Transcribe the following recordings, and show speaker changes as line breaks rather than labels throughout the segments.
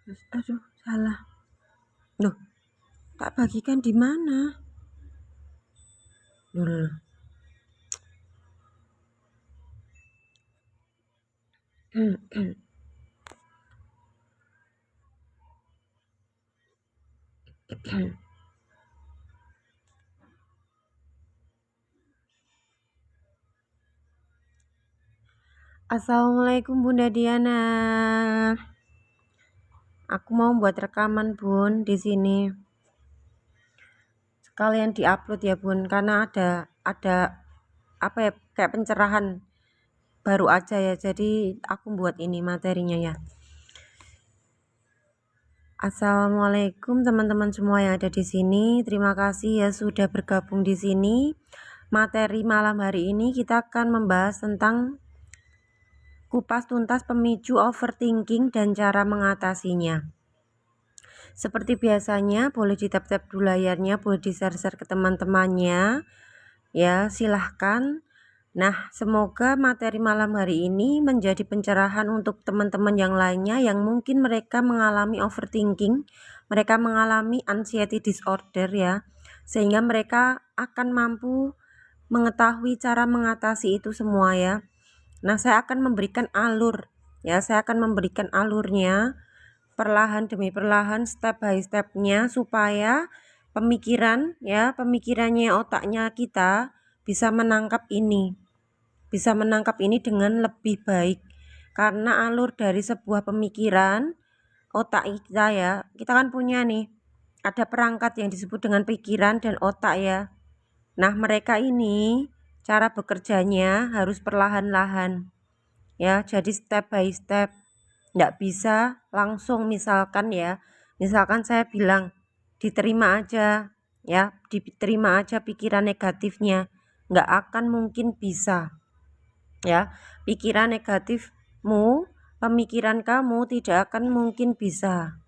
Aduh, salah. Loh, tak bagikan di mana? Loh. Assalamualaikum Bunda Diana. Aku mau buat rekaman Bun di sini. Sekalian diupload ya Bun, karena ada apa ya, kayak pencerahan baru aja ya. Jadi aku buat ini materinya ya. Assalamualaikum teman-teman semua yang ada di sini. Terima kasih ya sudah bergabung di sini. Materi malam hari ini kita akan membahas tentang kupas tuntas pemicu overthinking dan cara mengatasinya. Seperti biasanya, boleh di-tap-tap dulu layarnya, boleh di-share-share ke teman-temannya. Ya, silahkan. Nah, semoga materi malam hari ini menjadi pencerahan untuk teman-teman yang lainnya yang mungkin mereka mengalami overthinking, mereka mengalami anxiety disorder ya, sehingga mereka akan mampu mengetahui cara mengatasi itu semua ya. Nah, saya akan memberikan alur ya, saya akan memberikan alurnya perlahan demi perlahan, step by stepnya, supaya pemikirannya otaknya kita bisa menangkap ini dengan lebih baik. Karena alur dari sebuah pemikiran otak kita ya, kita kan punya nih, ada perangkat yang disebut dengan pikiran dan otak ya. Nah, mereka ini cara bekerjanya harus perlahan-lahan ya, jadi step by step, nggak bisa langsung. Misalkan saya bilang diterima aja ya, diterima aja pikiran negatifnya, nggak akan mungkin bisa ya. Pikiran negatifmu, pemikiran kamu tidak akan mungkin bisa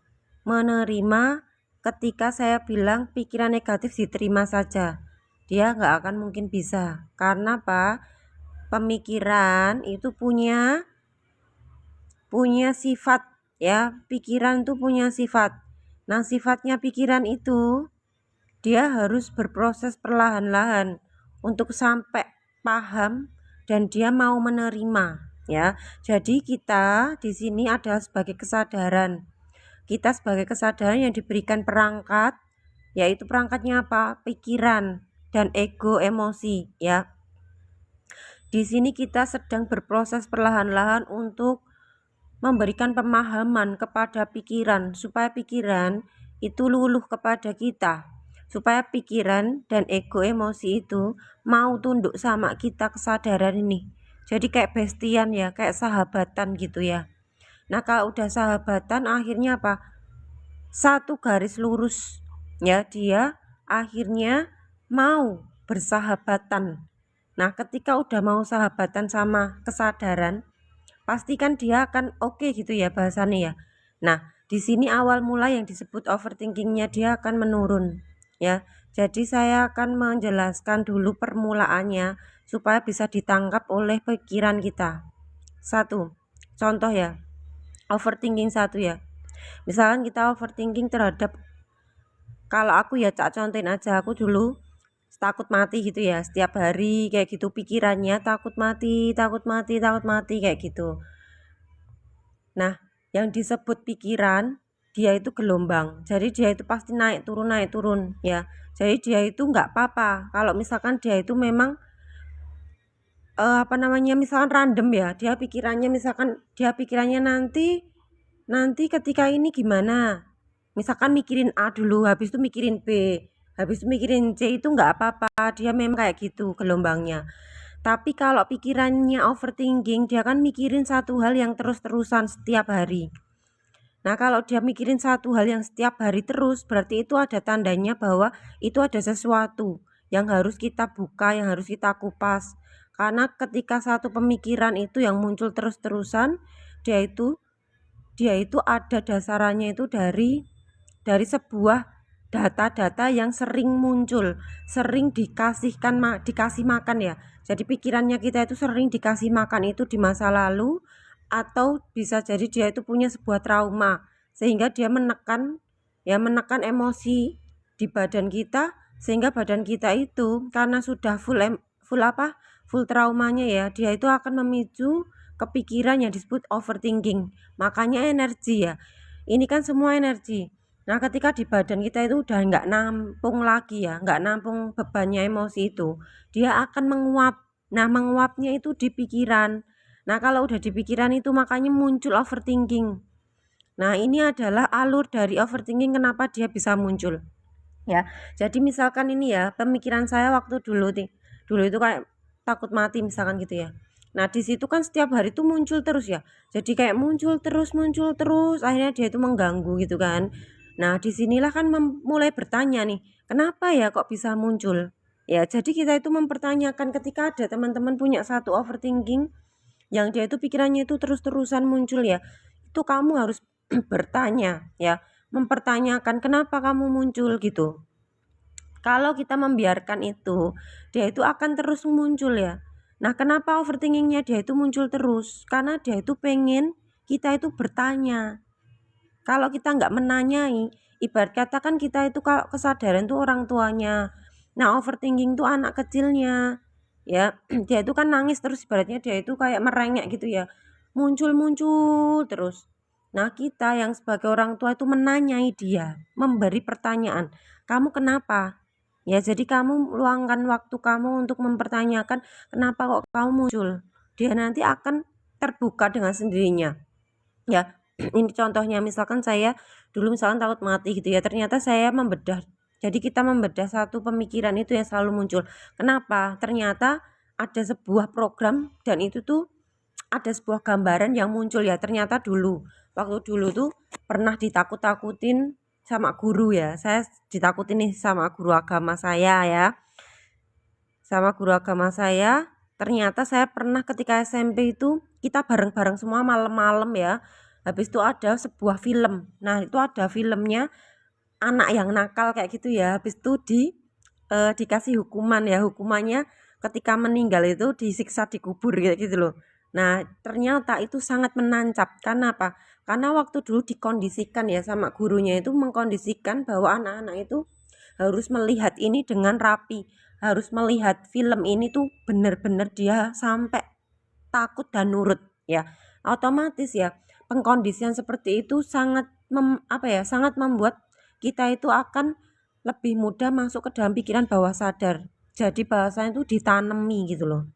menerima ketika saya bilang pikiran negatif diterima saja. Dia nggak akan mungkin bisa. Karena apa? Pemikiran itu punya sifat ya. Pikiran itu punya sifat. Nah, sifatnya pikiran itu dia harus berproses perlahan-lahan untuk sampai paham dan dia mau menerima ya. Jadi kita di sini ada sebagai kesadaran. Kita sebagai kesadaran yang diberikan perangkat, yaitu perangkatnya apa? Pikiran dan ego emosi ya. Di sini kita sedang berproses perlahan-lahan untuk memberikan pemahaman kepada pikiran supaya pikiran itu luluh kepada kita, supaya pikiran dan ego emosi itu mau tunduk sama kita, kesadaran ini. Jadi kayak bestian ya, kayak sahabatan gitu ya. Nah, kalau udah sahabatan akhirnya apa? Satu garis lurus ya, dia akhirnya mau bersahabatan. Nah, ketika udah mau sahabatan sama kesadaran, pastikan dia akan oke gitu ya bahasannya ya. Nah, di sini awal mula yang disebut overthinkingnya dia akan menurun ya. Jadi saya akan menjelaskan dulu permulaannya supaya bisa ditangkap oleh pikiran kita. Satu, contoh ya, overthinking satu ya. Misalkan kita overthinking terhadap, kalau aku ya cak contohin aja, aku dulu takut mati gitu ya, setiap hari kayak gitu pikirannya, takut mati kayak gitu. Nah, yang disebut pikiran dia itu gelombang, jadi dia itu pasti naik turun ya. Jadi dia itu nggak apa-apa kalau misalkan dia itu memang misalkan random ya, dia pikirannya nanti ketika ini gimana, misalkan mikirin A dulu, habis itu mikirin B, habis itu mikirin C, itu nggak apa-apa, dia memang kayak gitu gelombangnya. Tapi kalau pikirannya overthinking, dia kan mikirin satu hal yang terus-terusan setiap hari. Nah, kalau dia mikirin satu hal yang setiap hari terus, berarti itu ada tandanya bahwa itu ada sesuatu yang harus kita buka, yang harus kita kupas. Karena ketika satu pemikiran itu yang muncul terus-terusan, dia itu ada dasarannya itu dari sebuah data-data yang sering muncul, sering dikasih makan ya. Jadi pikirannya kita itu sering dikasih makan itu di masa lalu, atau bisa jadi dia itu punya sebuah trauma sehingga dia menekan emosi di badan kita, sehingga badan kita itu karena sudah full traumanya ya, dia itu akan memicu kepikiran yang disebut overthinking. Makanya energi ya, ini kan semua energi. Nah ketika di badan kita itu udah nggak nampung lagi ya, nggak nampung bebannya emosi itu, dia akan menguap. Nah menguapnya itu di pikiran. Nah kalau udah di pikiran itu makanya muncul overthinking. Nah ini adalah alur dari overthinking, kenapa dia bisa muncul ya. Jadi misalkan ini ya, pemikiran saya waktu dulu itu kayak takut mati misalkan gitu ya. Nah di situ kan setiap hari itu muncul terus ya, jadi kayak muncul terus, akhirnya dia itu mengganggu gitu kan. Nah disinilah kan mulai bertanya nih, kenapa ya kok bisa muncul ya. Jadi kita itu mempertanyakan ketika ada teman-teman punya satu overthinking yang dia itu pikirannya itu terus-terusan muncul ya, itu kamu harus bertanya ya, mempertanyakan kenapa kamu muncul gitu. Kalau kita membiarkan itu, dia itu akan terus muncul ya. Nah kenapa overthinkingnya dia itu muncul terus? Karena dia itu pengen kita itu bertanya. Kalau kita nggak menanyai, ibarat katakan kita itu kalau kesadaran tuh orang tuanya, nah overthinking tuh anak kecilnya ya. Dia itu kan nangis terus, ibaratnya dia itu kayak merengek gitu ya, muncul terus. Nah kita yang sebagai orang tua itu menanyai dia, memberi pertanyaan, kamu kenapa ya. Jadi kamu luangkan waktu kamu untuk mempertanyakan kenapa kok kamu muncul. Dia nanti akan terbuka dengan sendirinya ya. Ini contohnya, misalkan saya dulu misalkan takut mati gitu ya, ternyata saya membedah. Jadi kita membedah satu pemikiran itu yang selalu muncul. Kenapa? Ternyata ada sebuah program dan itu tuh ada sebuah gambaran yang muncul ya. Ternyata waktu dulu tuh pernah ditakut-takutin sama guru ya. Saya ditakutin nih sama guru agama saya ya. Ternyata saya pernah ketika SMP itu kita bareng-bareng semua malam-malam ya. Habis itu ada sebuah film. Nah itu ada filmnya anak yang nakal kayak gitu ya. Habis itu dikasih hukuman ya. Hukumannya ketika meninggal itu disiksa dikubur kayak gitu loh. Nah ternyata itu sangat menancap. Karena apa? Karena waktu dulu dikondisikan ya sama gurunya, itu mengkondisikan bahwa anak-anak itu harus melihat ini dengan rapi, harus melihat film ini tuh benar-benar dia sampai takut dan nurut ya. Otomatis ya pengkondisian seperti itu sangat sangat membuat kita itu akan lebih mudah masuk ke dalam pikiran bawah sadar. Jadi bahasanya itu ditanami gitu loh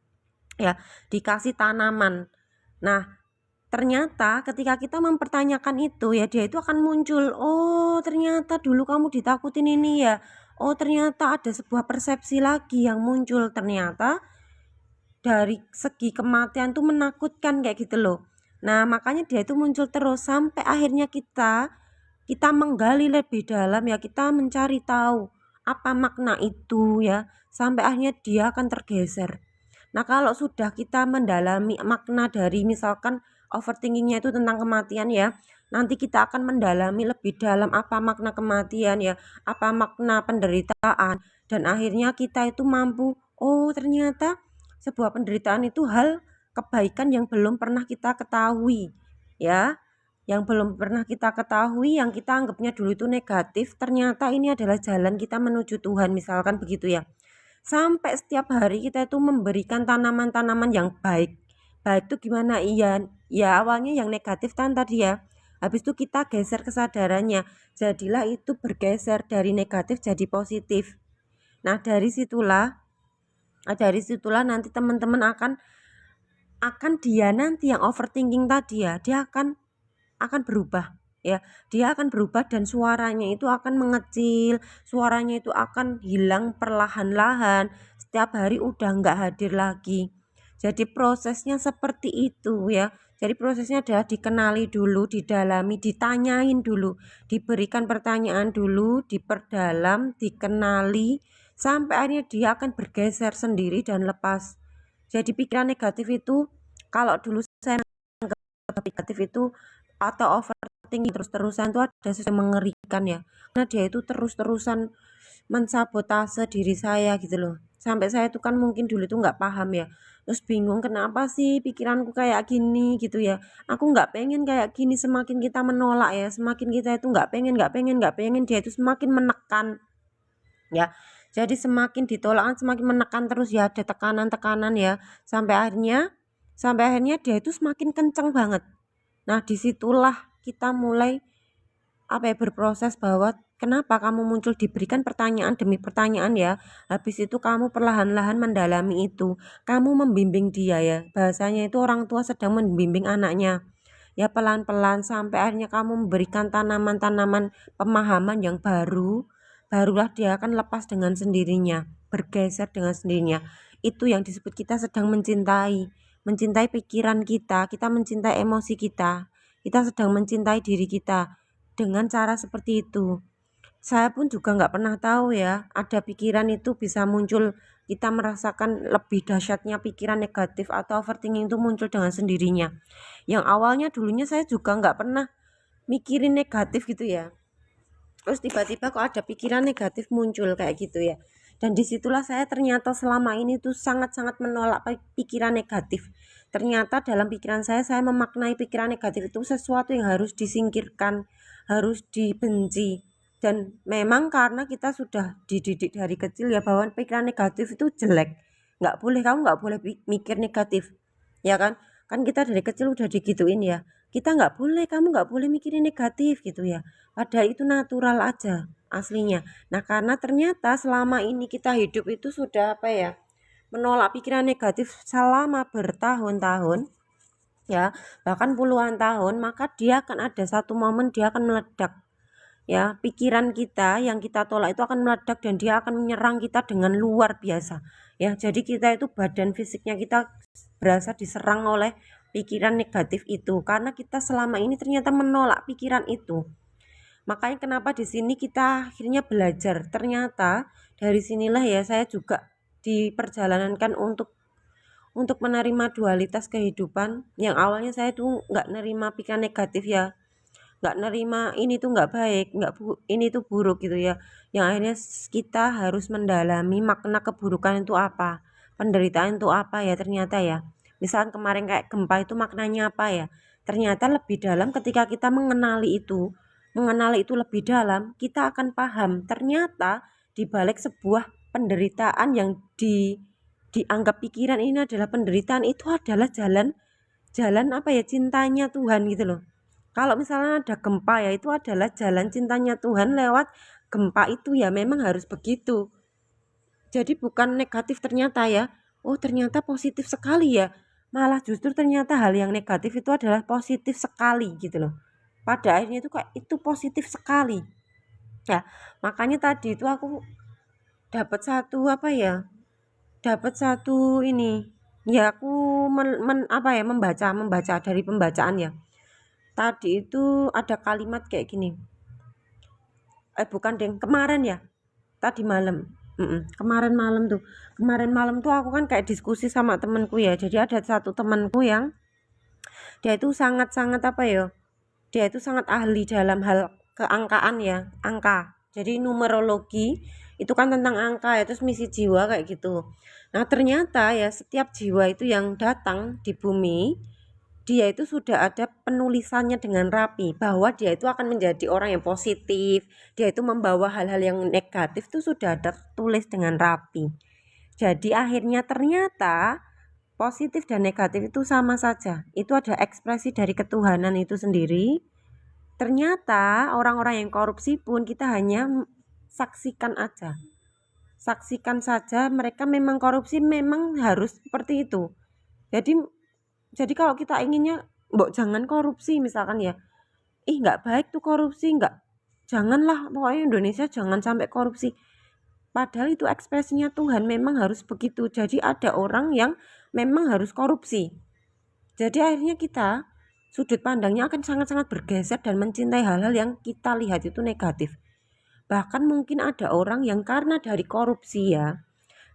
ya, dikasih tanaman. Nah ternyata ketika kita mempertanyakan itu ya, dia itu akan muncul, oh ternyata dulu kamu ditakutin ini ya, oh ternyata ada sebuah persepsi lagi yang muncul, ternyata dari segi kematian tuh menakutkan kayak gitu loh. Nah makanya dia itu muncul terus sampai akhirnya kita menggali lebih dalam ya, kita mencari tahu apa makna itu ya, sampai akhirnya dia akan tergeser. Nah kalau sudah kita mendalami makna dari misalkan overthinkingnya itu tentang kematian ya, nanti kita akan mendalami lebih dalam apa makna kematian ya, apa makna penderitaan, dan akhirnya kita itu mampu, oh ternyata sebuah penderitaan itu hal kebaikan yang belum pernah kita ketahui ya, yang belum pernah kita ketahui, yang kita anggapnya dulu itu negatif, ternyata ini adalah jalan kita menuju Tuhan misalkan begitu ya. Sampai setiap hari kita itu memberikan tanaman-tanaman yang baik. Baik itu gimana? Iya, ya awalnya yang negatif kan tadi ya. Habis itu kita geser kesadarannya. Jadilah itu bergeser dari negatif jadi positif. Nah, dari situlah nanti teman-teman akan dia nanti yang overthinking tadi ya, dia akan berubah ya, dia akan berubah dan suaranya itu akan mengecil, suaranya itu akan hilang perlahan-lahan, setiap hari udah nggak hadir lagi. Jadi prosesnya seperti itu ya. Jadi prosesnya adalah dikenali dulu, didalami, ditanyain dulu, diberikan pertanyaan dulu, diperdalam, dikenali, sampai akhirnya dia akan bergeser sendiri dan lepas. Jadi pikiran negatif itu, kalau dulu saya menganggap negatif itu atau overthinking terus-terusan, itu ada sesuatu yang mengerikan ya, karena dia itu terus-terusan mensabotase diri saya gitu loh. Sampai saya tuh kan mungkin dulu tuh nggak paham ya, terus bingung kenapa sih pikiranku kayak gini gitu ya. Aku nggak pengen kayak gini, semakin kita menolak ya, semakin kita itu nggak pengen, dia itu semakin menekan ya. Jadi semakin ditolak semakin menekan terus ya, ada tekanan-tekanan ya, sampai akhirnya dia itu semakin kenceng banget. Nah disitulah kita mulai berproses bahwa kenapa kamu muncul, diberikan pertanyaan demi pertanyaan ya. Habis itu kamu perlahan-lahan mendalami itu. Kamu membimbing dia ya. Bahasanya itu orang tua sedang membimbing anaknya. Ya pelan-pelan sampai akhirnya kamu memberikan tanaman-tanaman pemahaman yang baru. Barulah dia akan lepas dengan sendirinya, bergeser dengan sendirinya. Itu yang disebut kita sedang mencintai. Mencintai pikiran kita mencintai emosi kita. Kita sedang mencintai diri kita dengan cara seperti itu. Saya pun juga nggak pernah tahu ya, ada pikiran itu bisa muncul, kita merasakan lebih dahsyatnya pikiran negatif atau overthinking itu muncul dengan sendirinya. Yang awalnya dulunya saya juga nggak pernah mikirin negatif gitu ya. Terus tiba-tiba kok ada pikiran negatif muncul kayak gitu ya. Dan disitulah saya ternyata selama ini tuh sangat-sangat menolak pikiran negatif. Ternyata dalam pikiran saya memaknai pikiran negatif itu sesuatu yang harus disingkirkan, harus dibenci. Dan memang karena kita sudah dididik dari kecil ya bahwa pikiran negatif itu jelek. Kamu nggak boleh mikir negatif. Ya kan? Kan kita dari kecil udah digituin ya. Kamu nggak boleh mikirin negatif gitu ya. Padahal itu natural aja aslinya. Nah karena ternyata selama ini kita hidup itu sudah menolak pikiran negatif selama bertahun-tahun ya, bahkan puluhan tahun, maka dia akan ada satu momen dia akan meledak ya. Pikiran kita yang kita tolak itu akan meledak dan dia akan menyerang kita dengan luar biasa ya. Jadi kita itu badan fisiknya kita berasa diserang oleh pikiran negatif itu karena kita selama ini ternyata menolak pikiran itu. Makanya kenapa di sini kita akhirnya belajar. Ternyata dari sinilah ya saya juga diperjalankan untuk menerima dualitas kehidupan. Yang awalnya saya tuh nggak nerima pikiran negatif ya, nggak nerima ini tuh nggak baik, ini tuh buruk gitu ya. Yang akhirnya kita harus mendalami makna keburukan itu apa, penderitaan itu apa ya ternyata ya. Misalkan kemarin kayak gempa itu maknanya apa ya, ternyata lebih dalam ketika kita mengenali itu lebih dalam, kita akan paham ternyata di balik sebuah penderitaan yang dianggap pikiran ini adalah penderitaan, itu adalah jalan cintanya Tuhan gitu loh. Kalau misalnya ada gempa ya itu adalah jalan cintanya Tuhan lewat gempa itu ya, memang harus begitu. Jadi bukan negatif ternyata ya. Oh ternyata positif sekali ya. Malah justru ternyata hal yang negatif itu adalah positif sekali gitu loh. Pada akhirnya itu kayak itu positif sekali. Ya, makanya tadi itu aku dapat satu ini. Ya aku membaca dari pembacaan ya. Tadi itu ada kalimat kayak gini. Bukan deng, kemarin ya. Tadi malam. Kemarin malam tuh aku kan kayak diskusi sama temanku ya. Jadi ada satu temanku yang dia itu sangat-sangat dia itu sangat ahli dalam hal keangkaan ya, angka. Jadi numerologi itu kan tentang angka ya, terus misi jiwa kayak gitu. Nah ternyata ya setiap jiwa itu yang datang di bumi, dia itu sudah ada penulisannya dengan rapi bahwa dia itu akan menjadi orang yang positif, dia itu membawa hal-hal yang negatif itu sudah ada tulis dengan rapi. Jadi akhirnya ternyata positif dan negatif itu sama saja. Itu ada ekspresi dari ketuhanan itu sendiri. Ternyata orang-orang yang korupsi pun kita hanya saksikan aja. Saksikan saja mereka memang korupsi, memang harus seperti itu. Jadi kalau kita inginnya, jangan korupsi misalkan ya. Nggak baik tuh korupsi, janganlah, pokoknya Indonesia jangan sampai korupsi. Padahal itu ekspresinya Tuhan, memang harus begitu. Jadi ada orang yang memang harus korupsi. Jadi akhirnya kita sudut pandangnya akan sangat-sangat bergeser dan mencintai hal-hal yang kita lihat itu negatif. Bahkan mungkin ada orang yang karena dari korupsi ya,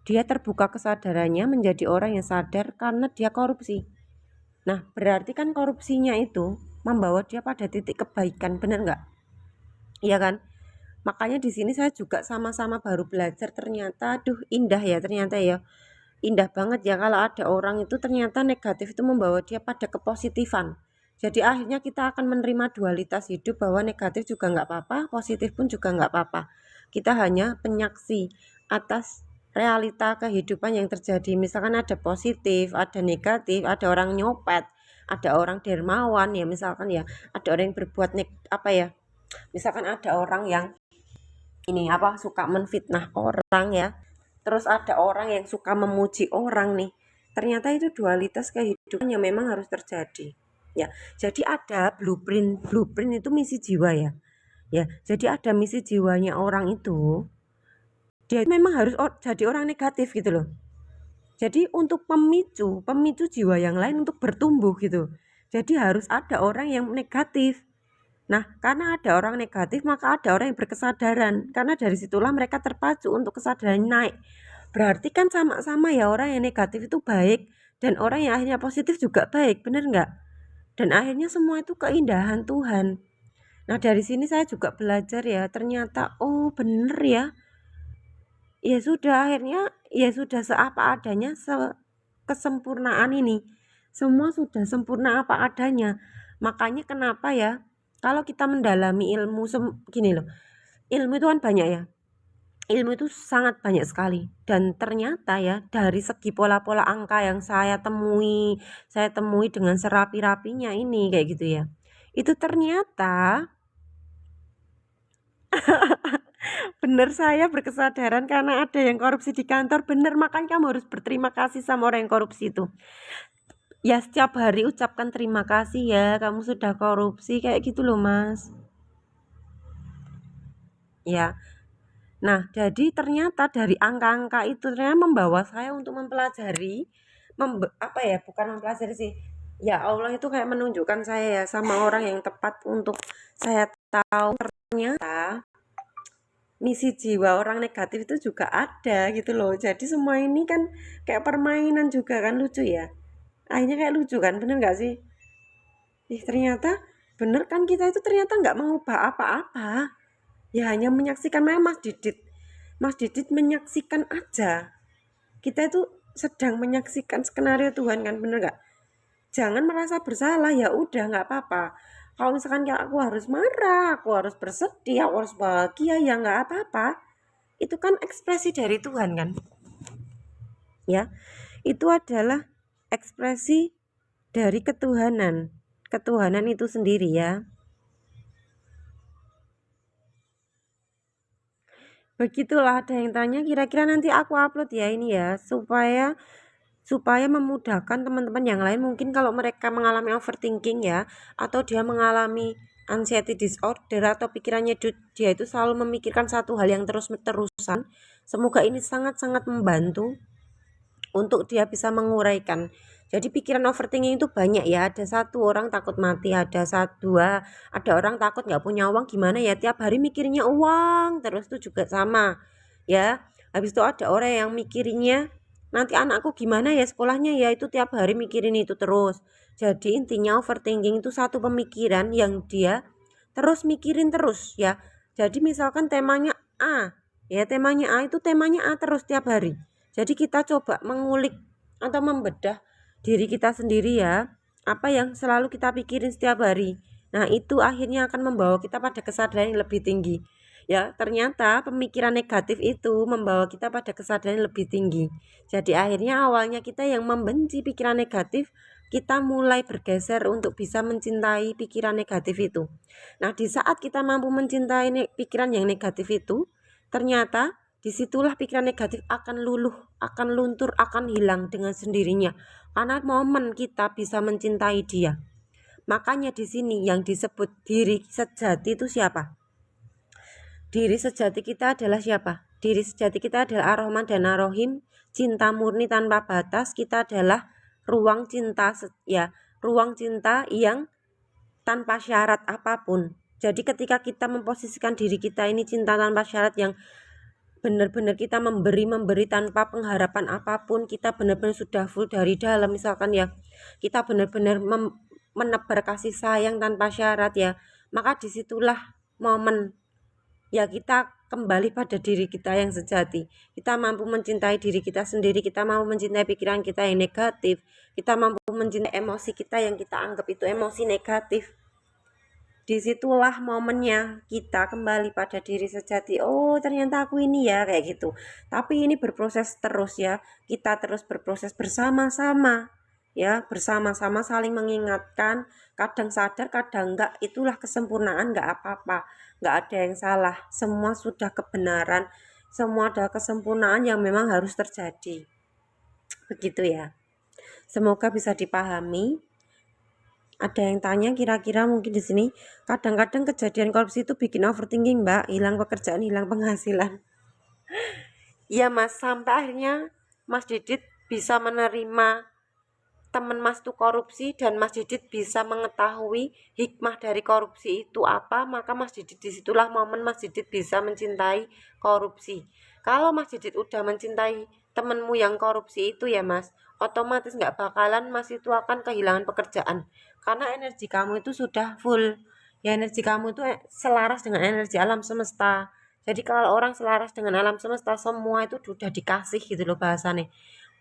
dia terbuka kesadarannya menjadi orang yang sadar karena dia korupsi. Nah berarti kan korupsinya itu membawa dia pada titik kebaikan, bener nggak? Iya kan? Makanya di sini saya juga sama-sama baru belajar, ternyata aduh indah ya, ternyata ya. Indah banget ya kalau ada orang itu ternyata negatif itu membawa dia pada kepositifan. Jadi akhirnya kita akan menerima dualitas hidup bahwa negatif juga nggak apa-apa, positif pun juga nggak apa-apa. Kita hanya penyaksi atas realita kehidupan yang terjadi. Misalkan ada positif, ada negatif, ada orang nyopet, ada orang dermawan ya, misalkan ya, ada orang yang berbuat apa ya, misalkan ada orang yang ini apa suka menfitnah orang ya, terus ada orang yang suka memuji orang nih. Ternyata itu dualitas kehidupan yang memang harus terjadi. Ya, jadi ada blueprint, blueprint itu misi jiwa ya. Ya, jadi ada misi jiwanya orang itu. Dia memang harus jadi orang negatif gitu loh. Jadi untuk pemicu jiwa yang lain untuk bertumbuh gitu. Jadi harus ada orang yang negatif. Nah, karena ada orang negatif, maka ada orang yang berkesadaran. Karena dari situlah mereka terpacu untuk kesadaran naik. Berarti kan sama-sama ya, orang yang negatif itu baik, dan orang yang akhirnya positif juga baik, bener nggak? Dan akhirnya semua itu keindahan Tuhan. Nah, dari sini saya juga belajar ya, ternyata oh bener ya. Ya sudah, akhirnya ya sudah seapa adanya, kesempurnaan ini. Semua sudah sempurna apa adanya. Makanya kenapa ya, kalau kita mendalami ilmu gini loh, ilmu itu kan banyak ya, ilmu itu sangat banyak sekali, dan ternyata ya dari segi pola-pola angka yang saya temui dengan serapi-rapinya ini kayak gitu ya, itu ternyata bener saya berkesadaran karena ada yang korupsi di kantor, bener, makanya kamu harus berterima kasih sama orang yang korupsi itu. Ya setiap hari ucapkan terima kasih ya, kamu sudah korupsi kayak gitu loh mas. Ya, nah jadi ternyata dari angka-angka itu ternyata membawa saya untuk mempelajari, apa ya, bukan mempelajari sih. Ya Allah itu kayak menunjukkan saya ya sama orang yang tepat untuk saya tahu ternyata misi jiwa orang negatif itu juga ada gitu loh. Jadi semua ini kan kayak permainan juga kan, lucu ya. Akhirnya kayak lucu kan, bener nggak sih? Ternyata bener kan, kita itu ternyata nggak mengubah apa-apa. Ya hanya menyaksikan, memang Mas Didit menyaksikan aja. Kita itu sedang menyaksikan skenario Tuhan kan, bener nggak? Jangan merasa bersalah, ya udah nggak apa-apa. Kalau misalkan kayak aku harus marah, aku harus bersedih, aku harus bahagia, ya nggak apa-apa. Itu kan ekspresi dari Tuhan kan. Ya, itu adalah ekspresi dari ketuhanan. Ketuhanan itu sendiri ya. Begitulah, ada yang tanya, kira-kira nanti aku upload ya ini ya, supaya memudahkan teman-teman yang lain, mungkin kalau mereka mengalami overthinking ya, atau dia mengalami anxiety disorder, atau pikirannya dia itu selalu memikirkan satu hal yang terus-terusan. Semoga ini sangat-sangat membantu untuk dia bisa menguraikan. Jadi pikiran overthinking itu banyak ya, ada satu orang takut mati, ada orang takut nggak punya uang, gimana ya, tiap hari mikirnya uang terus, itu juga sama ya. Habis itu ada orang yang mikirnya nanti anakku gimana ya sekolahnya ya, itu tiap hari mikirin itu terus. Jadi intinya overthinking itu satu pemikiran yang dia terus mikirin terus ya. Jadi misalkan temanya A ya, temanya A itu temanya A terus tiap hari. Jadi kita coba mengulik atau membedah diri kita sendiri ya, apa yang selalu kita pikirin setiap hari. Nah itu akhirnya akan membawa kita pada kesadaran yang lebih tinggi. Ya ternyata pemikiran negatif itu membawa kita pada kesadaran yang lebih tinggi. Jadi akhirnya awalnya kita yang membenci pikiran negatif, kita mulai bergeser untuk bisa mencintai pikiran negatif itu. Nah di saat kita mampu mencintai pikiran yang negatif itu, ternyata disitulah pikiran negatif akan luluh, akan luntur, akan hilang dengan sendirinya. Karena momen kita bisa mencintai dia. Makanya di sini yang disebut diri sejati itu siapa? Diri sejati kita adalah siapa? Diri sejati kita adalah Ar-Rahman dan Ar-Rahim, cinta murni tanpa batas. Kita adalah ruang cinta ya, ruang cinta yang tanpa syarat apapun. Jadi ketika kita memposisikan diri kita ini cinta tanpa syarat, yang benar-benar kita memberi tanpa pengharapan apapun, kita benar-benar sudah full dari dalam, misalkan ya, kita benar-benar menebar kasih sayang tanpa syarat ya, maka disitulah momen ya kita kembali pada diri kita yang sejati. Kita mampu mencintai diri kita sendiri, kita mampu mencintai pikiran kita yang negatif, kita mampu mencintai emosi kita yang kita anggap itu emosi negatif. Disitulah momennya kita kembali pada diri sejati. Oh, ternyata aku ini ya, kayak gitu. Tapi ini berproses terus ya. Kita terus berproses bersama-sama ya, bersama-sama saling mengingatkan, kadang sadar kadang enggak. Itulah kesempurnaan, enggak apa-apa, enggak ada yang salah, semua sudah kebenaran, semua ada kesempurnaan yang memang harus terjadi, begitu ya. Semoga bisa dipahami. Ada yang tanya kira-kira mungkin di sini, kadang-kadang kejadian korupsi itu bikin overthinking mbak, hilang pekerjaan, hilang penghasilan. Ya mas, sampai akhirnya Mas Didit bisa menerima teman Mas itu korupsi dan Mas Didit bisa mengetahui hikmah dari korupsi itu apa, maka Mas Didit disitulah momen Mas Didit bisa mencintai korupsi. Kalau Mas Didit udah mencintai temenmu yang korupsi itu ya mas, otomatis nggak bakalan mas itu akan kehilangan pekerjaan, karena energi kamu itu sudah full ya, energi kamu itu selaras dengan energi alam semesta. Jadi kalau orang selaras dengan alam semesta, semua itu sudah dikasih gitu loh bahasanya,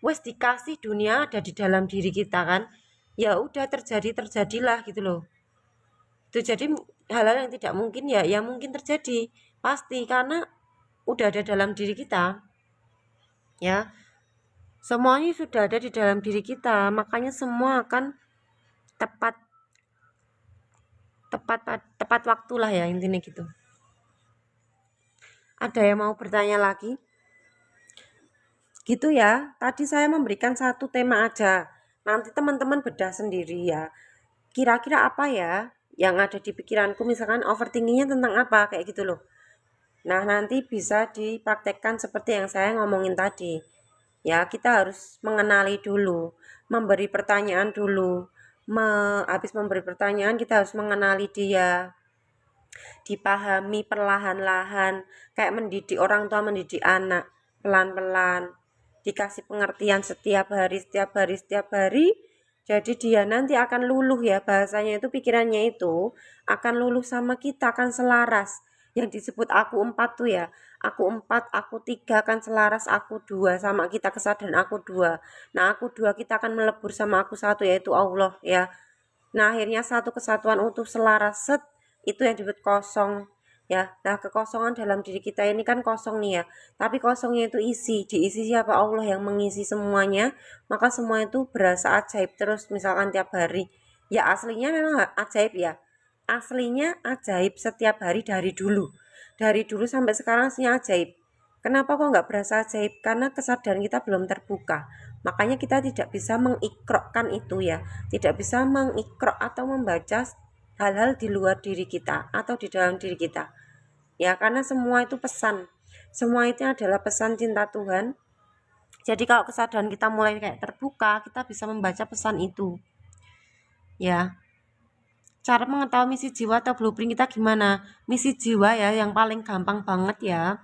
wes dikasih, dunia ada di dalam diri kita kan, ya udah terjadilah gitu loh. Itu jadi hal-hal yang tidak mungkin ya mungkin terjadi pasti, karena udah ada dalam diri kita ya, semuanya sudah ada di dalam diri kita, makanya semua akan tepat tepat waktu lah ya, intinya gitu. Ada yang mau bertanya lagi? Gitu ya, tadi saya memberikan satu tema aja, nanti teman-teman bedah sendiri ya, kira-kira apa ya yang ada di pikiranku, misalkan overthinkingnya tentang apa, kayak gitu loh. Nah nanti bisa dipraktekkan seperti yang saya ngomongin tadi ya. Kita harus mengenali dulu, memberi pertanyaan dulu, habis memberi pertanyaan kita harus mengenali dia, dipahami perlahan-lahan, kayak mendidik orang tua mendidik anak, pelan-pelan dikasih pengertian setiap hari, jadi dia nanti akan luluh ya, bahasanya itu pikirannya itu akan luluh sama kita, akan selaras. Yang disebut aku 4 tuh ya, aku 4, aku 3 akan selaras, aku 2 sama kita kesadaran aku 2. Nah aku 2 kita akan melebur sama aku 1 yaitu Allah ya. Nah akhirnya satu kesatuan utuh selaras, set, itu yang disebut kosong ya. Nah kekosongan dalam diri kita ini kan kosong nih ya, tapi kosongnya itu diisi siapa? Allah yang mengisi semuanya, maka semua itu berasa ajaib terus. Misalkan tiap hari ya, aslinya memang ajaib ya, aslinya ajaib setiap hari dari dulu sampai sekarang aslinya ajaib. Kenapa kok nggak berasa ajaib? Karena kesadaran kita belum terbuka, makanya kita tidak bisa mengikrokkan itu ya, tidak bisa mengikrok atau membaca hal-hal di luar diri kita atau di dalam diri kita ya, karena semua itu pesan, semua itu adalah pesan cinta Tuhan. Jadi kalau kesadaran kita mulai kayak terbuka, kita bisa membaca pesan itu ya. Cara mengetahui misi jiwa atau blueprint kita gimana? Misi jiwa ya yang paling gampang banget ya,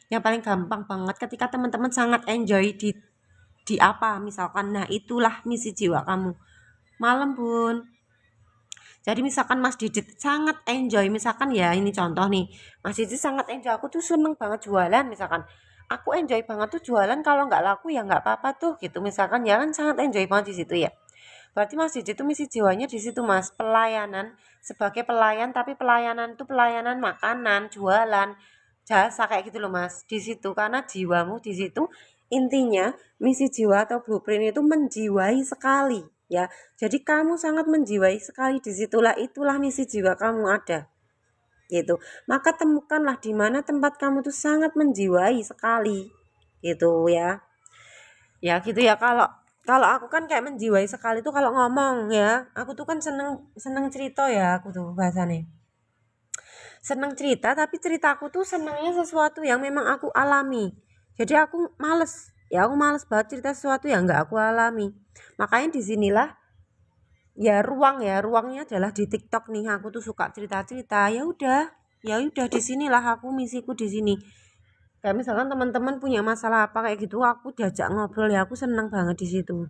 yang paling gampang banget ketika teman-teman sangat enjoy di apa misalkan, nah itulah misi jiwa kamu. Malam bun, jadi misalkan Mas Didit sangat enjoy, misalkan ya ini contoh nih, Mas Didit sangat enjoy, aku tuh seneng banget jualan misalkan, aku enjoy banget tuh jualan, kalau nggak laku ya nggak apa-apa tuh gitu misalkan ya, kan sangat enjoy banget di situ ya. Berarti Mas Didit tuh misi jiwanya di situ mas, pelayanan, sebagai pelayan, tapi pelayanan itu pelayanan makanan, jualan, jasa kayak gitu loh mas, di situ karena jiwamu di situ. Intinya misi jiwa atau blueprint itu menjiwai sekali ya, jadi kamu sangat menjiwai sekali, disitulah itulah misi jiwa kamu ada gitu. Maka temukanlah di mana tempat kamu tuh sangat menjiwai sekali gitu ya. Ya gitu ya, kalau kalau aku kan kayak menjiwai sekali tuh kalau ngomong ya, aku tuh kan seneng seneng cerita ya, aku tuh bahasanya seneng cerita, tapi ceritaku tuh senengnya sesuatu yang memang aku alami. Jadi aku males ya, aku males banget cerita sesuatu yang nggak aku alami. Makanya disinilah ya ruangnya adalah di TikTok nih, aku tuh suka cerita-cerita, ya udah disinilah aku misiku di sini. Kayak misalkan teman-teman punya masalah apa kayak gitu, aku diajak ngobrol ya, aku seneng banget di situ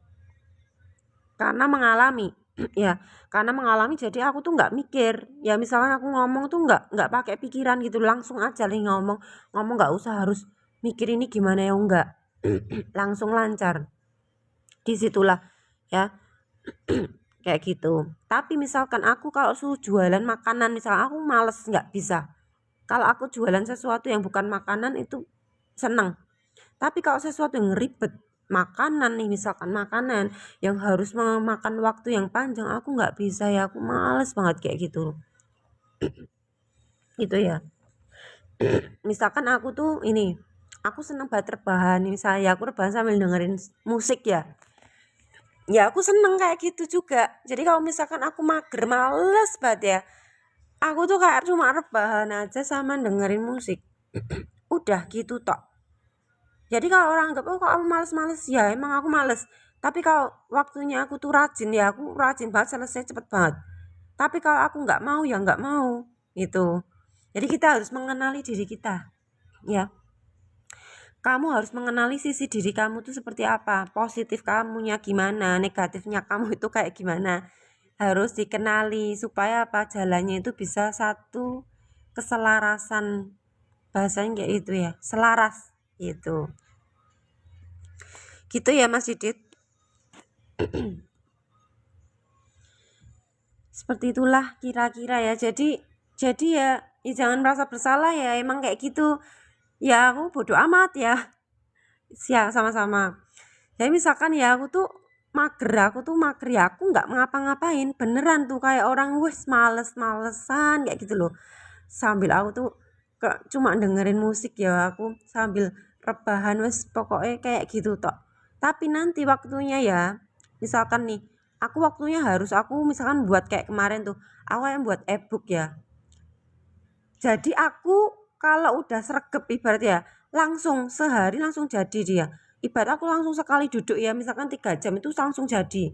karena mengalami Ya, karena mengalami jadi aku tuh nggak mikir. Ya misalkan aku ngomong tuh nggak pakai pikiran gitu, langsung aja nih ngomong. Ngomong nggak usah harus mikir ini gimana ya enggak. Langsung lancar. Disitulah ya kayak gitu. Tapi misalkan aku kalau suruh jualan makanan, misal aku males nggak bisa. Kalau aku jualan sesuatu yang bukan makanan itu seneng. Tapi kalau sesuatu yang ribet, makanan nih misalkan makanan yang harus memakan waktu yang panjang, aku nggak bisa ya, aku males banget kayak gitu. Gitu ya. Misalkan aku tuh ini, aku seneng banget rebahan. Misalnya aku rebahan sambil dengerin musik ya. Ya aku seneng kayak gitu juga. Jadi kalau misalkan aku mager, males banget ya. Aku tuh kayak cuma rebahan aja sama dengerin musik. Udah gitu tok. Jadi kalau orang anggap oh kok aku males-males ya emang aku males. Tapi kalau waktunya aku tuh rajin ya aku rajin banget selesai cepet banget. Tapi kalau aku nggak mau ya nggak mau gitu. Jadi kita harus mengenali diri kita ya. Kamu harus mengenali sisi diri kamu tuh seperti apa. Positif kamunya gimana, negatifnya kamu itu kayak gimana. Harus dikenali supaya apa jalannya itu bisa satu keselarasan, bahasanya kayak itu ya, selaras gitu. Gitu ya Mas Didit. Seperti itulah kira-kira ya. Jadi ya jangan merasa bersalah ya, emang kayak gitu. Ya aku bodoh amat ya. Ya sama-sama. Jadi misalkan ya aku tuh mager ya aku nggak ngapa-ngapain beneran tuh kayak orang wes males-malesan kayak gitu loh. Sambil aku tuh cuma dengerin musik ya aku sambil rebahan wes pokoknya kayak gitu tok. Tapi nanti waktunya ya misalkan nih aku waktunya harus aku misalkan buat kayak kemarin tuh aku yang buat e-book ya. Jadi aku kalau udah sregep ibarat ya langsung sehari langsung jadi dia. Ibarat aku langsung sekali duduk ya misalkan 3 jam itu langsung jadi.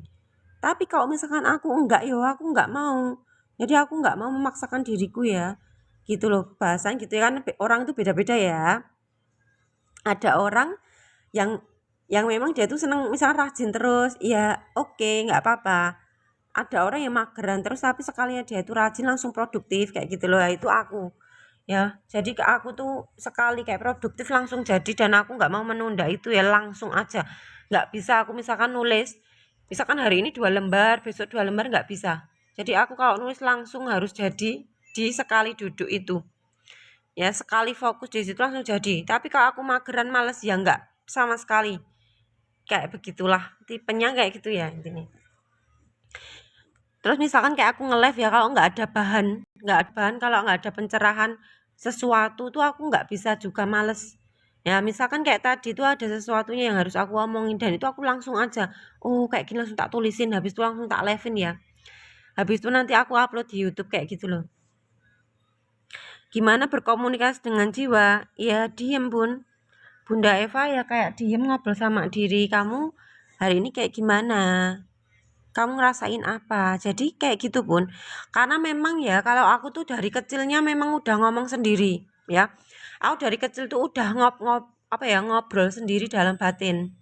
Tapi kalau misalkan aku enggak ya aku enggak mau. Jadi aku enggak mau memaksakan diriku ya. Gitu loh bahasanya gitu ya kan orang itu beda-beda ya. Ada orang yang memang dia tuh seneng misalnya rajin terus ya oke nggak apa-apa. Ada orang yang mageran terus tapi sekalinya dia itu rajin langsung produktif kayak gitu loh. Itu aku ya jadi ke aku tuh sekali kayak produktif langsung jadi dan aku nggak mau menunda itu ya langsung aja nggak bisa aku misalkan nulis misalkan hari ini 2 lembar besok 2 lembar nggak bisa jadi aku kalau nulis langsung harus jadi di sekali duduk itu ya sekali fokus di situ langsung jadi tapi kalau aku mageran males ya nggak sama sekali kayak begitulah tipenya kayak gitu ya intinya. Terus misalkan kayak aku nge-live ya kalau nggak ada bahan kalau nggak ada pencerahan sesuatu tuh aku nggak bisa juga males. Ya misalkan kayak tadi tuh ada sesuatunya yang harus aku omongin dan itu aku langsung aja oh kayak gini langsung tak tulisin habis itu langsung tak live-in ya. Habis itu nanti aku upload di YouTube kayak gitu loh. Gimana berkomunikasi dengan jiwa? Ya diem bun. Bunda Eva ya kayak diem ngobrol sama diri kamu hari ini kayak gimana? Kamu ngerasain apa? Jadi kayak gitu pun. Karena memang ya kalau aku tuh dari kecilnya memang udah ngomong sendiri ya. Aku dari kecil tuh udah ngobrol sendiri dalam batin.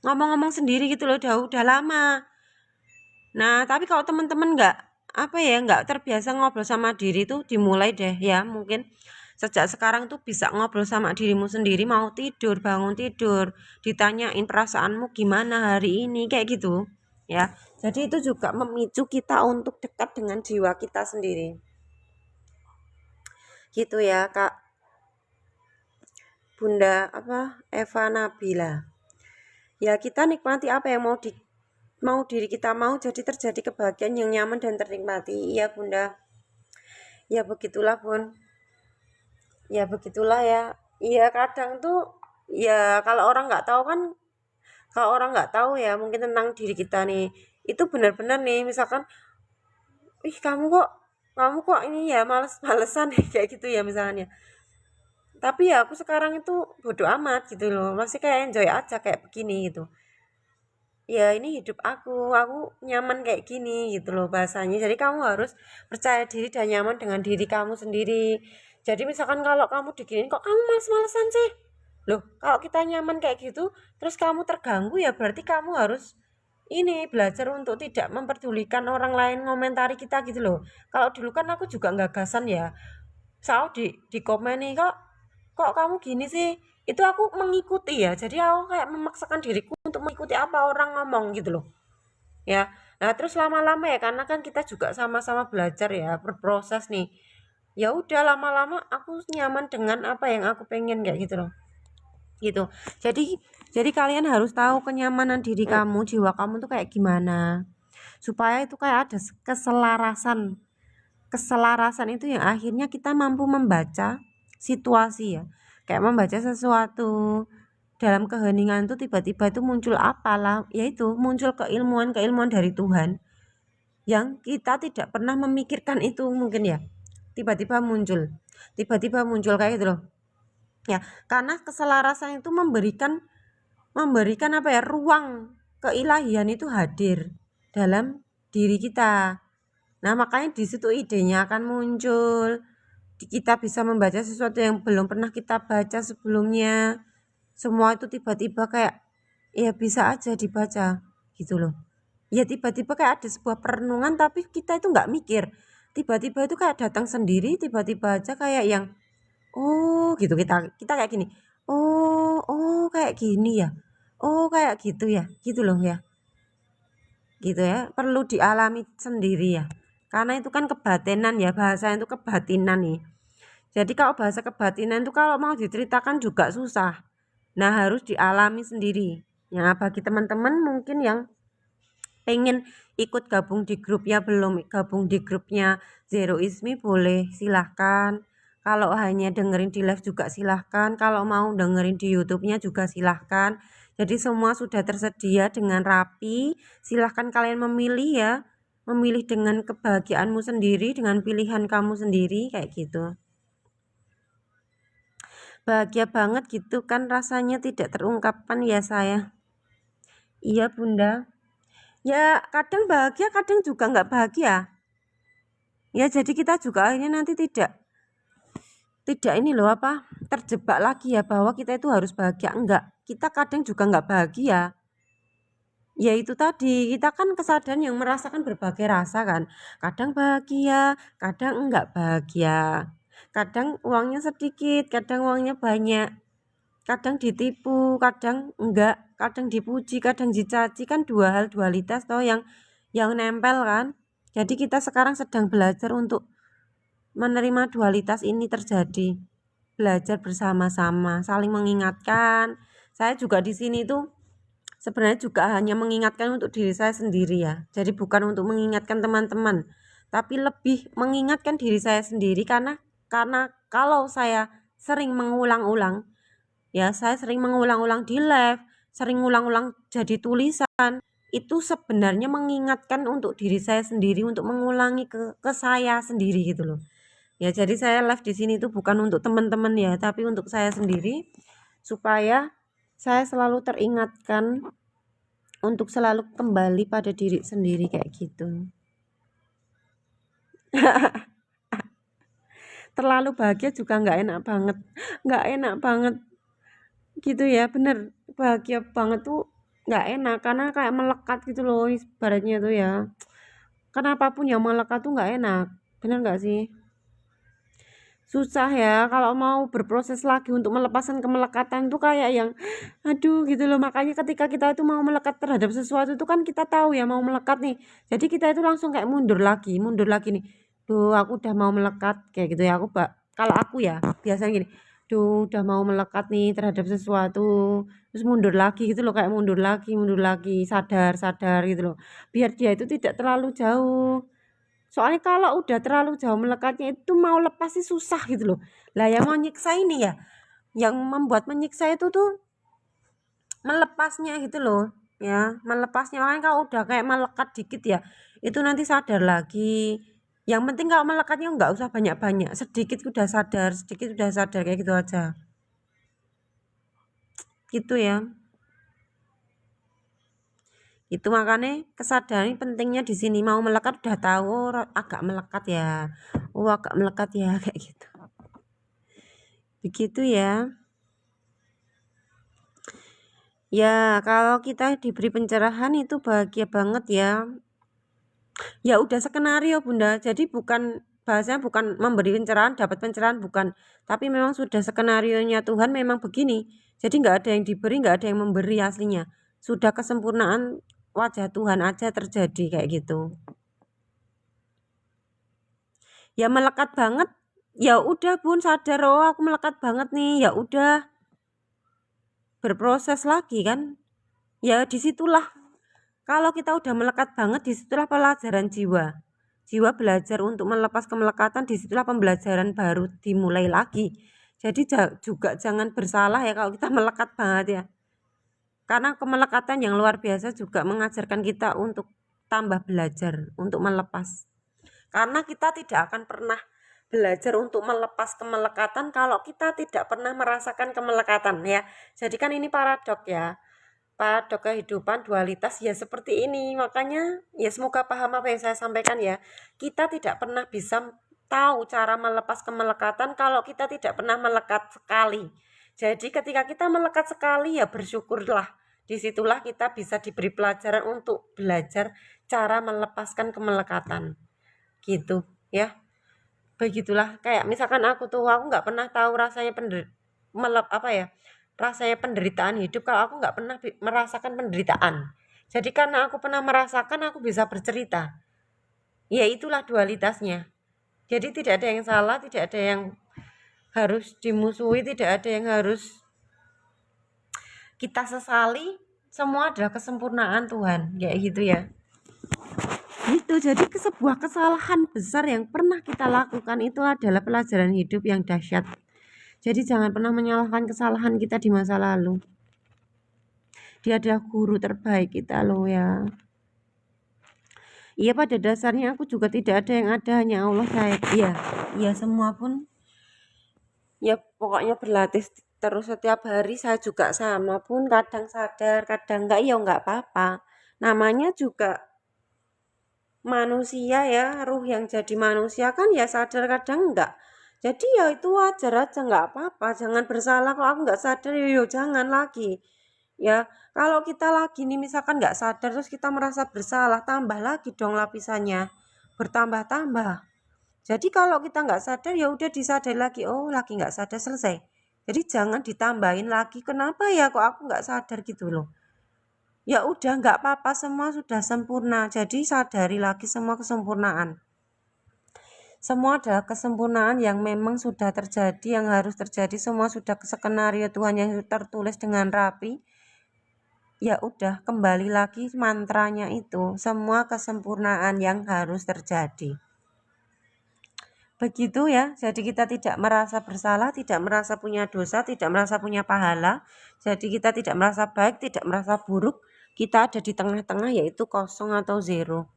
Ngomong-ngomong sendiri gitu loh udah lama. Nah, tapi kalau teman-teman nggak terbiasa ngobrol sama diri tuh dimulai deh ya mungkin sejak sekarang tuh bisa ngobrol sama dirimu sendiri mau tidur, bangun tidur, ditanyain perasaanmu gimana hari ini kayak gitu ya. Jadi itu juga memicu kita untuk dekat dengan jiwa kita sendiri. Gitu ya, Kak. Bunda Eva Nabila. Ya, kita nikmati apa yang mau diri kita mau jadi terjadi kebahagiaan yang nyaman dan ternikmati. Iya, Bunda. Ya begitulah, Bun. Ya begitulah ya. Iya, kadang tuh ya kalau orang nggak tahu kan kalau orang nggak tahu ya mungkin tentang diri kita nih itu benar-benar nih misalkan ih kamu kok ini ya males-malesan kayak gitu ya misalnya tapi ya aku sekarang itu bodo amat gitu loh masih kayak enjoy aja kayak begini gitu ya ini hidup aku nyaman kayak gini gitu loh bahasanya jadi kamu harus percaya diri dan nyaman dengan diri kamu sendiri jadi misalkan kalau kamu diginin kok kamu males-malesan sih loh kalau kita nyaman kayak gitu terus kamu terganggu ya berarti kamu harus ini belajar untuk tidak memperdulikan orang lain ngomentari kita gitu loh. Kalau dulu kan aku juga gagasan ya, di dikomeni, kok kamu gini sih, itu aku mengikuti ya, jadi aku kayak memaksakan diriku untuk mengikuti apa orang ngomong gitu loh ya. Nah terus lama-lama ya, karena kan kita juga sama-sama belajar ya, berproses nih, ya udah lama-lama aku nyaman dengan apa yang aku pengen kayak gitu loh gitu. Jadi kalian harus tahu kenyamanan diri kamu, jiwa kamu tuh kayak gimana, supaya itu kayak ada keselarasan. Keselarasan itu yang akhirnya kita mampu membaca situasi ya, kayak membaca sesuatu dalam keheningan tuh, tiba-tiba itu muncul apalah, yaitu muncul keilmuan dari Tuhan yang kita tidak pernah memikirkan itu mungkin ya, tiba-tiba muncul kayak gitu loh ya. Karena keselarasan itu memberikan apa ya, ruang keilahian itu hadir dalam diri kita. Nah makanya di situ idenya akan muncul, kita bisa membaca sesuatu yang belum pernah kita baca sebelumnya. Semua itu tiba-tiba kayak ya bisa aja dibaca gitu loh ya. Tiba-tiba kayak ada sebuah perenungan, tapi kita itu nggak mikir, tiba-tiba itu kayak datang sendiri, tiba-tiba aja kayak yang oh gitu, kita kayak gini, oh oh kayak gini ya, oh kayak gitu loh ya, gitu ya. Perlu dialami sendiri ya, karena itu kan kebatinan ya, bahasa itu kebatinan nih. Jadi kalau bahasa kebatinan itu kalau mau diceritakan juga susah, nah harus dialami sendiri. Nah bagi teman-teman mungkin yang pengen ikut gabung di grupnya, belum gabung di grupnya Zero Ismi, boleh silahkan. Kalau hanya dengerin di live juga silahkan, kalau mau dengerin di YouTube-nya juga silahkan. Jadi semua sudah tersedia dengan rapi, silahkan kalian memilih ya, memilih dengan kebahagiaanmu sendiri, dengan pilihan kamu sendiri kayak gitu. Bahagia banget gitu kan rasanya, tidak terungkapkan ya saya. Iya bunda, ya kadang bahagia kadang juga nggak bahagia ya. Jadi kita juga akhirnya nanti tidak ini loh apa, terjebak lagi ya bahwa kita itu harus bahagia. Enggak, kita kadang juga nggak bahagia. Ya itu tadi, kita kan kesadaran yang merasakan berbagai rasa kan, kadang bahagia kadang enggak bahagia, kadang uangnya sedikit kadang uangnya banyak, kadang ditipu kadang enggak, kadang dipuji kadang dicaci, kan dua hal dualitas toh yang nempel kan. Jadi kita sekarang sedang belajar untuk menerima dualitas ini terjadi, belajar bersama-sama, saling mengingatkan. Saya juga di sini tuh sebenarnya juga hanya mengingatkan untuk diri saya sendiri ya. Jadi bukan untuk mengingatkan teman-teman, tapi lebih mengingatkan diri saya sendiri, karena kalau saya sering mengulang-ulang ya, saya sering mengulang-ulang di live, sering ulang-ulang jadi tulisan, itu sebenarnya mengingatkan untuk diri saya sendiri untuk mengulangi ke saya sendiri gitu loh. Ya jadi saya live di sini itu bukan untuk teman-teman ya, tapi untuk saya sendiri, supaya saya selalu teringatkan untuk selalu kembali pada diri sendiri kayak gitu. Terlalu bahagia juga nggak enak banget gitu ya, bener. Bahagia banget tuh nggak enak, karena kayak melekat gitu loh ibaratnya tuh ya. Kenapa pun yang melekat tuh nggak enak, bener nggak sih? Susah ya kalau mau berproses lagi untuk melepaskan kemelekatan tuh kayak yang aduh gitu loh. Makanya ketika kita itu mau melekat terhadap sesuatu itu kan kita tahu ya mau melekat nih, jadi kita itu langsung kayak mundur lagi nih. Duh aku udah mau melekat kayak gitu ya, kalau aku ya biasanya gini, duh udah mau melekat nih terhadap sesuatu, terus mundur lagi gitu loh, kayak mundur lagi, sadar gitu loh, biar dia itu tidak terlalu jauh. Soalnya kalau udah terlalu jauh melekatnya itu mau lepas sih susah gitu loh. Lah yang menyiksa ini ya, yang membuat menyiksa itu tuh melepasnya gitu loh ya, melepasnya. Makanya kalau udah kayak melekat dikit ya, itu nanti sadar lagi. Yang penting kalau melekatnya nggak usah banyak-banyak, sedikit udah sadar kayak gitu aja. Gitu ya. Itu makanya kesadaran pentingnya di sini. Mau melekat udah tahu, oh, agak melekat ya. Oh, agak melekat ya kayak gitu. Begitu ya. Ya, kalau kita diberi pencerahan itu bahagia banget ya. Ya udah skenario Bunda. Jadi bahasanya bukan memberi pencerahan, dapat pencerahan bukan. Tapi memang sudah skenarionya Tuhan memang begini. Jadi nggak ada yang diberi, nggak ada yang memberi aslinya. Sudah kesempurnaan wajah Tuhan aja terjadi kayak gitu. Ya melekat banget. Ya udah Bun, sadar oh aku melekat banget nih. Ya udah berproses lagi kan. Ya disitulah kalau kita udah melekat banget, disitulah pelajaran jiwa. Jiwa belajar untuk melepas kemelekatan, disitulah pembelajaran baru dimulai lagi. Jadi juga jangan bersalah ya kalau kita melekat banget ya. Karena kemelekatan yang luar biasa juga mengajarkan kita untuk tambah belajar, untuk melepas. Karena kita tidak akan pernah belajar untuk melepas kemelekatan kalau kita tidak pernah merasakan kemelekatan ya. Jadi kan ini paradok ya. Paradok kehidupan dualitas ya seperti ini. Makanya ya semoga paham apa yang saya sampaikan ya. Kita tidak pernah bisa tahu cara melepas kemelekatan kalau kita tidak pernah melekat sekali. Jadi ketika kita melekat sekali ya bersyukurlah. Disitulah kita bisa diberi pelajaran untuk belajar cara melepaskan kemelekatan. Gitu ya. Begitulah kayak misalkan aku nggak pernah tahu rasanya rasanya penderitaan hidup kalau aku nggak pernah merasakan penderitaan. Jadi karena aku pernah merasakan aku bisa bercerita. Ya itulah dualitasnya. Jadi tidak ada yang salah, tidak ada yang harus dimusuhi, tidak ada yang harus kita sesali. Semua adalah kesempurnaan Tuhan, kayak gitu ya. Itu jadi sebuah kesalahan besar yang pernah kita lakukan itu adalah pelajaran hidup yang dahsyat. Jadi jangan pernah menyalahkan kesalahan kita di masa lalu. Dia adalah guru terbaik kita loh ya. Iya pada dasarnya aku juga tidak ada yang ada, hanya Allah saya. Iya semua pun ya pokoknya berlatih terus setiap hari. Saya juga sama pun kadang sadar kadang enggak, ya enggak apa-apa. Namanya juga manusia ya, ruh yang jadi manusia kan ya sadar kadang enggak. Jadi ya itu wajar aja, enggak apa-apa. Jangan bersalah kalau aku enggak sadar, yo jangan lagi. Ya, kalau kita lagi nih misalkan enggak sadar terus kita merasa bersalah, tambah lagi dong lapisannya. Bertambah-tambah. Jadi kalau kita enggak sadar ya udah disadari lagi, oh lagi enggak sadar, selesai. Jadi jangan ditambahin lagi, kenapa ya kok aku enggak sadar gitu loh. Ya udah enggak apa-apa, semua sudah sempurna. Jadi sadari lagi semua kesempurnaan. Semua adalah kesempurnaan yang memang sudah terjadi, yang harus terjadi. Semua sudah skenario Tuhan yang tertulis dengan rapi. Ya udah kembali lagi mantranya itu, semua kesempurnaan yang harus terjadi. Begitu ya, jadi kita tidak merasa bersalah, tidak merasa punya dosa, tidak merasa punya pahala. Jadi kita tidak merasa baik, tidak merasa buruk. Kita ada di tengah-tengah, yaitu kosong atau zero.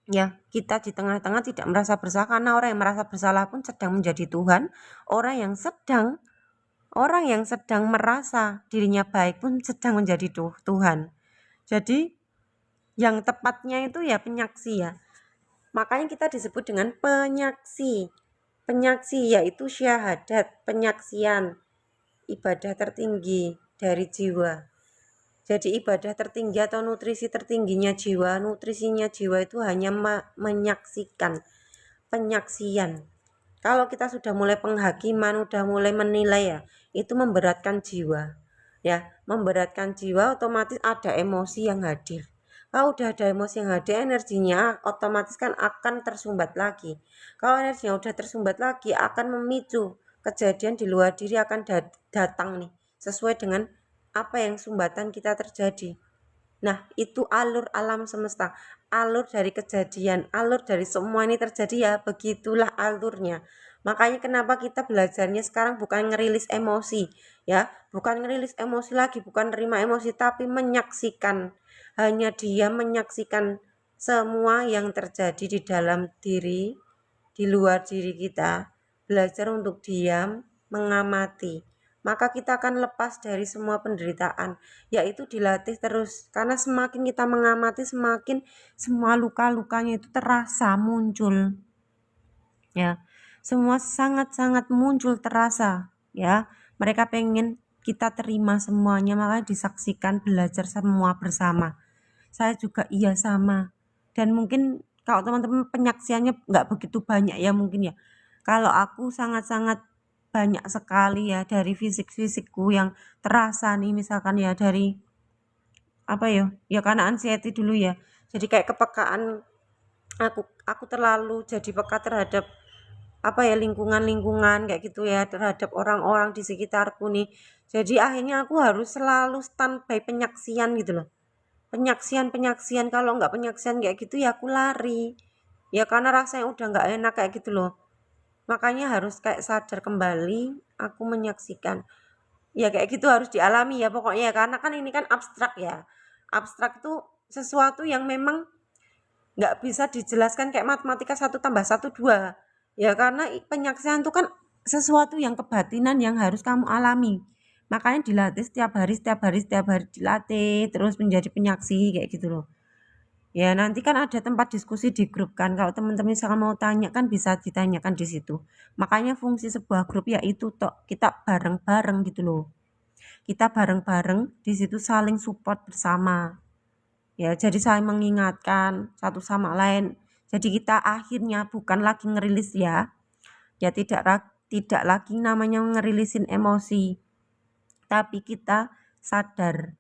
Ya, kita di tengah-tengah tidak merasa bersalah, karena orang yang merasa bersalah pun sedang menjadi Tuhan. Orang yang sedang merasa dirinya baik pun sedang menjadi Tuhan. Jadi yang tepatnya itu ya penyaksi ya. Makanya kita disebut dengan penyaksi. Penyaksi yaitu syahadat, penyaksian, ibadah tertinggi dari jiwa. Jadi ibadah tertinggi atau nutrisi tertingginya jiwa, nutrisinya jiwa itu hanya menyaksikan, penyaksian. Kalau kita sudah mulai penghakiman, udah mulai menilai ya, itu memberatkan jiwa. Ya, memberatkan jiwa otomatis ada emosi yang hadir. Kalau udah ada emosi yang hadir, energinya otomatis kan akan tersumbat lagi. Kalau energinya udah tersumbat lagi, akan memicu kejadian di luar diri akan datang nih, sesuai dengan apa yang sumbatan kita terjadi. Nah, itu alur alam semesta, alur dari kejadian, alur dari semua ini terjadi ya, begitulah alurnya. Makanya kenapa kita belajarnya sekarang bukan ngerilis emosi ya, bukan ngerilis emosi lagi, bukan nerima emosi, tapi menyaksikan. Hanya diam menyaksikan semua yang terjadi di dalam diri, di luar diri kita. Belajar untuk diam, mengamati. Maka kita akan lepas dari semua penderitaan, yaitu dilatih terus. Karena semakin kita mengamati, semakin semua luka-lukanya itu terasa muncul. Ya, semua sangat-sangat muncul terasa. Ya, mereka pengen kita terima semuanya, makanya disaksikan, belajar semua bersama. Saya juga iya sama. Dan mungkin kalau teman-teman penyaksiannya nggak begitu banyak ya mungkin ya. Kalau aku sangat-sangat banyak sekali ya dari fisik-fisikku yang terasa nih, misalkan ya dari apa ya karena anxiety dulu ya. Jadi kayak kepekaan, aku terlalu jadi peka terhadap apa ya lingkungan kayak gitu ya, terhadap orang-orang di sekitarku nih. Jadi akhirnya aku harus selalu standby penyaksian gitu loh. Penyaksian, kalau nggak penyaksian kayak gitu ya aku lari. Ya karena rasanya udah nggak enak kayak gitu loh. Makanya harus kayak sadar kembali aku menyaksikan. Ya kayak gitu harus dialami ya pokoknya, karena kan ini kan abstrak ya. Abstrak itu sesuatu yang memang nggak bisa dijelaskan kayak matematika 1+1=2. Ya karena penyaksian itu kan sesuatu yang kebatinan yang harus kamu alami. Makanya dilatih setiap hari dilatih terus menjadi penyaksi kayak gitu loh. Ya nanti kan ada tempat diskusi di grup kan. Kalau teman-teman misalkan mau tanya kan bisa ditanyakan di situ. Makanya fungsi sebuah grup ya itu toh kita bareng-bareng gitu loh. Kita bareng-bareng di situ saling support bersama. Ya, jadi saling mengingatkan satu sama lain. Jadi kita akhirnya bukan lagi ngerilis ya. Ya tidak lagi namanya ngerilisin emosi. Tapi kita sadar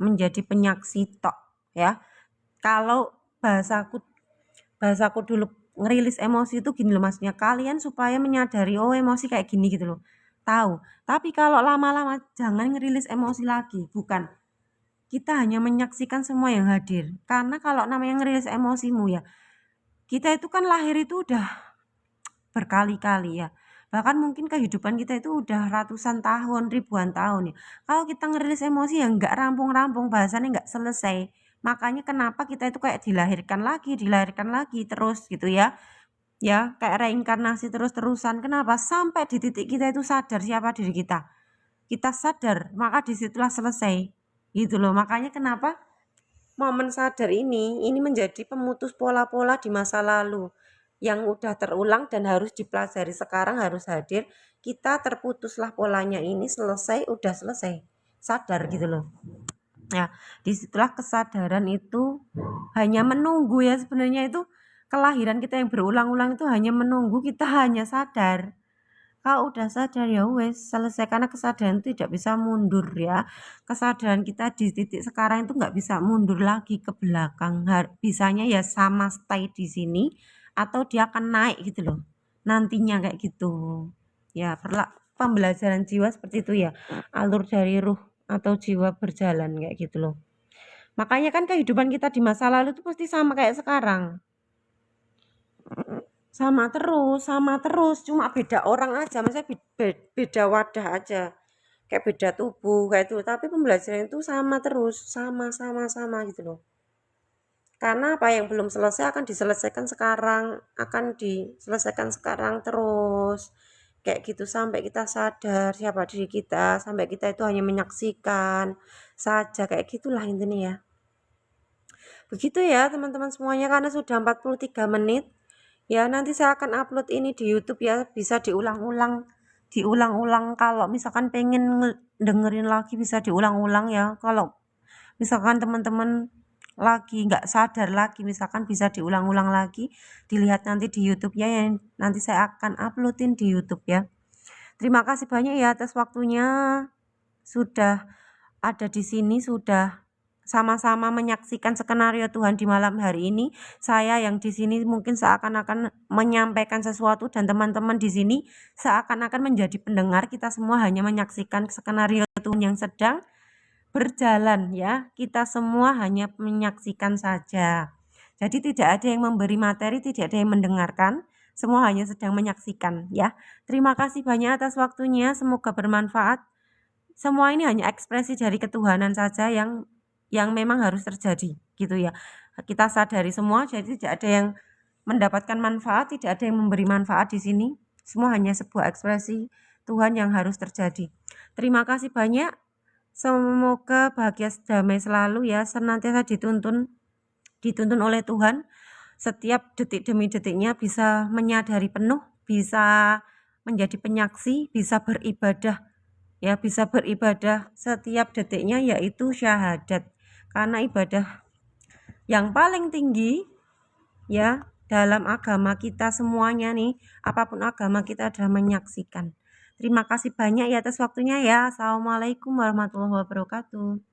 menjadi penyaksi tok ya. Kalau bahasaku dulu ngerilis emosi itu gini loh maksudnya, kalian supaya menyadari oh emosi kayak gini gitu loh. Tahu. Tapi kalau lama-lama jangan ngerilis emosi lagi, bukan. Kita hanya menyaksikan semua yang hadir. Karena kalau namanya ngerilis emosimu ya, kita itu kan lahir itu udah berkali-kali ya. Bahkan mungkin kehidupan kita itu udah ratusan tahun, ribuan tahun ya. Kalau kita ngerilis emosi yang nggak rampung-rampung, bahasannya nggak selesai. Makanya kenapa kita itu kayak dilahirkan lagi terus gitu ya. Ya, kayak reinkarnasi terus-terusan. Kenapa? Sampai di titik kita itu sadar siapa diri kita. Kita sadar, maka disitulah selesai. Gitu loh. Makanya kenapa momen sadar ini menjadi pemutus pola-pola di masa lalu yang udah terulang dan harus dipelajari sekarang, harus hadir. Kita terputuslah polanya ini, selesai, udah selesai. Sadar gitu loh. Ya, disitulah kesadaran itu hanya menunggu ya sebenarnya itu kelahiran kita yang berulang-ulang itu hanya menunggu kita hanya sadar. Kalau udah sadar ya wes selesai, karena kesadaran itu tidak bisa mundur ya. Kesadaran kita di titik sekarang itu nggak bisa mundur lagi ke belakang. Bisanya ya sama stay di sini atau dia akan naik gitu loh. Nantinya kayak gitu. Ya, pembelajaran jiwa seperti itu ya. Alur dari ruh atau jiwa berjalan kayak gitu loh. Makanya kan kehidupan kita di masa lalu itu pasti sama kayak sekarang. Sama terus, cuma beda orang aja, maksudnya beda wadah aja. Kayak beda tubuh kayak itu, tapi pembelajaran itu sama terus, sama gitu loh. Karena apa yang belum selesai akan diselesaikan sekarang terus. Kayak gitu sampai kita sadar siapa diri kita, sampai kita itu hanya menyaksikan saja, kayak gitulah intinya ya. Begitu ya teman-teman semuanya, karena sudah 43 menit. Ya nanti saya akan upload ini di YouTube ya, bisa diulang-ulang kalau misalkan pengen dengerin lagi bisa diulang-ulang ya. Kalau misalkan teman-teman lagi nggak sadar lagi misalkan bisa diulang-ulang lagi, dilihat nanti di YouTube ya, yang nanti saya akan uploadin di YouTube ya. Terima kasih banyak ya atas waktunya, sudah ada di sini, sudah sama-sama menyaksikan skenario Tuhan di malam hari ini. Saya yang di sini mungkin seakan-akan menyampaikan sesuatu dan teman-teman di sini seakan-akan menjadi pendengar. Kita semua hanya menyaksikan skenario Tuhan yang sedang berjalan ya. Kita semua hanya menyaksikan saja. Jadi tidak ada yang memberi materi, tidak ada yang mendengarkan. Semua hanya sedang menyaksikan ya. Terima kasih banyak atas waktunya. Semoga bermanfaat. Semua ini hanya ekspresi dari ketuhanan saja yang memang harus terjadi gitu ya. Kita sadari semua, jadi tidak ada yang mendapatkan manfaat, tidak ada yang memberi manfaat di sini. Semua hanya sebuah ekspresi Tuhan yang harus terjadi. Terima kasih banyak. Semoga bahagia damai selalu ya, senantiasa dituntun oleh Tuhan. Setiap detik demi detiknya bisa menyadari penuh, bisa menjadi penyaksi, bisa beribadah ya bisa beribadah setiap detiknya, yaitu syahadat. Karena ibadah yang paling tinggi ya dalam agama kita semuanya nih, apapun agama kita adalah menyaksikan. Terima kasih banyak ya atas waktunya ya. Assalamualaikum warahmatullahi wabarakatuh.